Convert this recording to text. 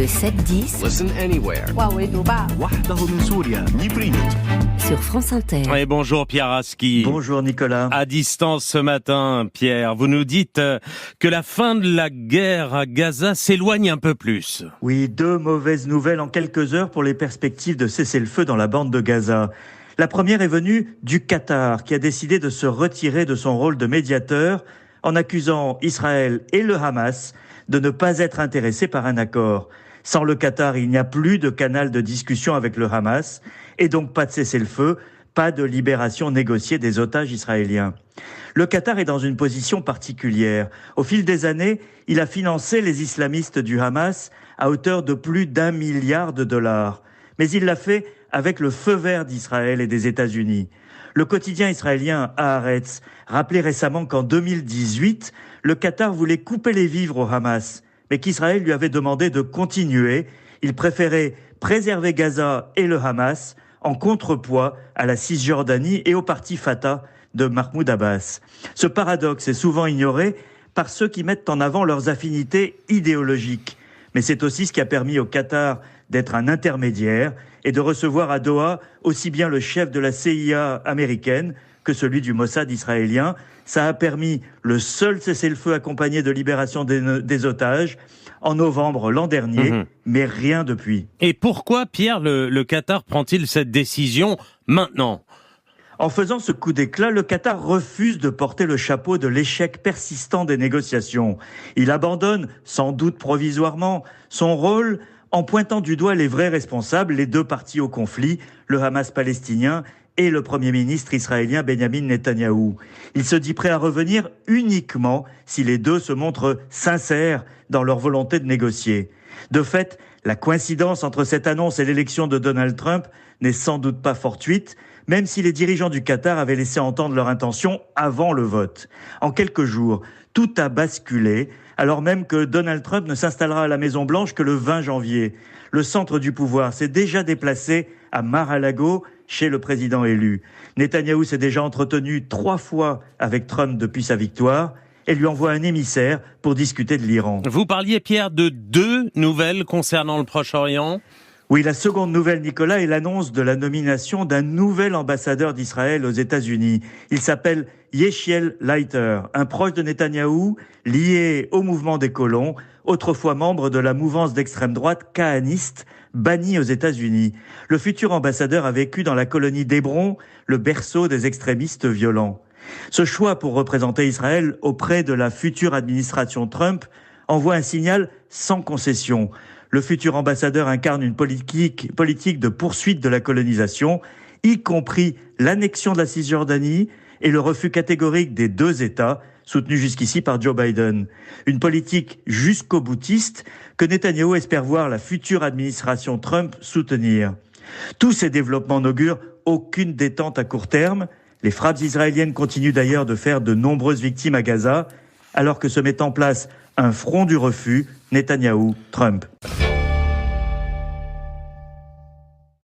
Le 7-10 Listen anywhere. وحده من سوريا نيبرينت. sur France Inter. Oui, bonjour Pierre Aski. Bonjour Nicolas. À distance ce matin, Pierre, vous nous dites que la fin de la guerre à Gaza s'éloigne un peu plus. Oui, deux mauvaises nouvelles en quelques heures pour les perspectives de cessez-le-feu dans la bande de Gaza. La première est venue du Qatar, qui a décidé de se retirer de son rôle de médiateur en accusant Israël et le Hamas de ne pas être intéressés par un accord. Sans le Qatar, il n'y a plus de canal de discussion avec le Hamas et donc pas de cessez-le-feu, pas de libération négociée des otages israéliens. Le Qatar est dans une position particulière. Au fil des années, il a financé les islamistes du Hamas à hauteur de plus d'1 milliard de dollars. Mais il l'a fait avec le feu vert d'Israël et des États-Unis. Le quotidien israélien Haaretz rappelait récemment qu'en 2018, le Qatar voulait couper les vivres au Hamas, mais qu'Israël lui avait demandé de continuer. Il préférait préserver Gaza et le Hamas en contrepoids à la Cisjordanie et au parti Fatah de Mahmoud Abbas. Ce paradoxe est souvent ignoré par ceux qui mettent en avant leurs affinités idéologiques. Mais c'est aussi ce qui a permis au Qatar d'être un intermédiaire et de recevoir à Doha aussi bien le chef de la CIA américaine que celui du Mossad israélien. Ça a permis le seul cessez-le-feu accompagné de libération des otages en novembre l'an dernier, mais rien depuis. Et pourquoi, Pierre, le Qatar prend-il cette décision maintenant ? En faisant ce coup d'éclat, le Qatar refuse de porter le chapeau de l'échec persistant des négociations. Il abandonne, sans doute provisoirement, son rôle en pointant du doigt les vrais responsables, les deux parties au conflit, le Hamas palestinien et le Premier ministre israélien Benjamin Netanyahou. Il se dit prêt à revenir uniquement si les deux se montrent sincères dans leur volonté de négocier. De fait, la coïncidence entre cette annonce et l'élection de Donald Trump n'est sans doute pas fortuite, même si les dirigeants du Qatar avaient laissé entendre leur intention avant le vote. En quelques jours, tout a basculé, alors même que Donald Trump ne s'installera à la Maison-Blanche que le 20 janvier. Le centre du pouvoir s'est déjà déplacé à Mar-a-Lago, chez le président élu. Netanyahou s'est déjà entretenu 3 fois avec Trump depuis sa victoire et lui envoie un émissaire pour discuter de l'Iran. Vous parliez, Pierre, de 2 nouvelles concernant le Proche-Orient ? Oui, la seconde nouvelle, Nicolas, est l'annonce de la nomination d'un nouvel ambassadeur d'Israël aux États-Unis. Il s'appelle Yechiel Leiter, un proche de Netanyahou, lié au mouvement des colons, autrefois membre de la mouvance d'extrême droite kahaniste, banni aux États-Unis. Le futur ambassadeur a vécu dans la colonie d'Hébron, le berceau des extrémistes violents. Ce choix pour représenter Israël auprès de la future administration Trump envoie un signal sans concession. Le futur ambassadeur incarne une politique de poursuite de la colonisation, y compris l'annexion de la Cisjordanie et le refus catégorique des 2 États, soutenu jusqu'ici par Joe Biden. Une politique jusqu'au boutiste que Netanyahou espère voir la future administration Trump soutenir. Tous ces développements n'augurent aucune détente à court terme. Les frappes israéliennes continuent d'ailleurs de faire de nombreuses victimes à Gaza, alors que se met en place un front du refus, Netanyahou-Trump.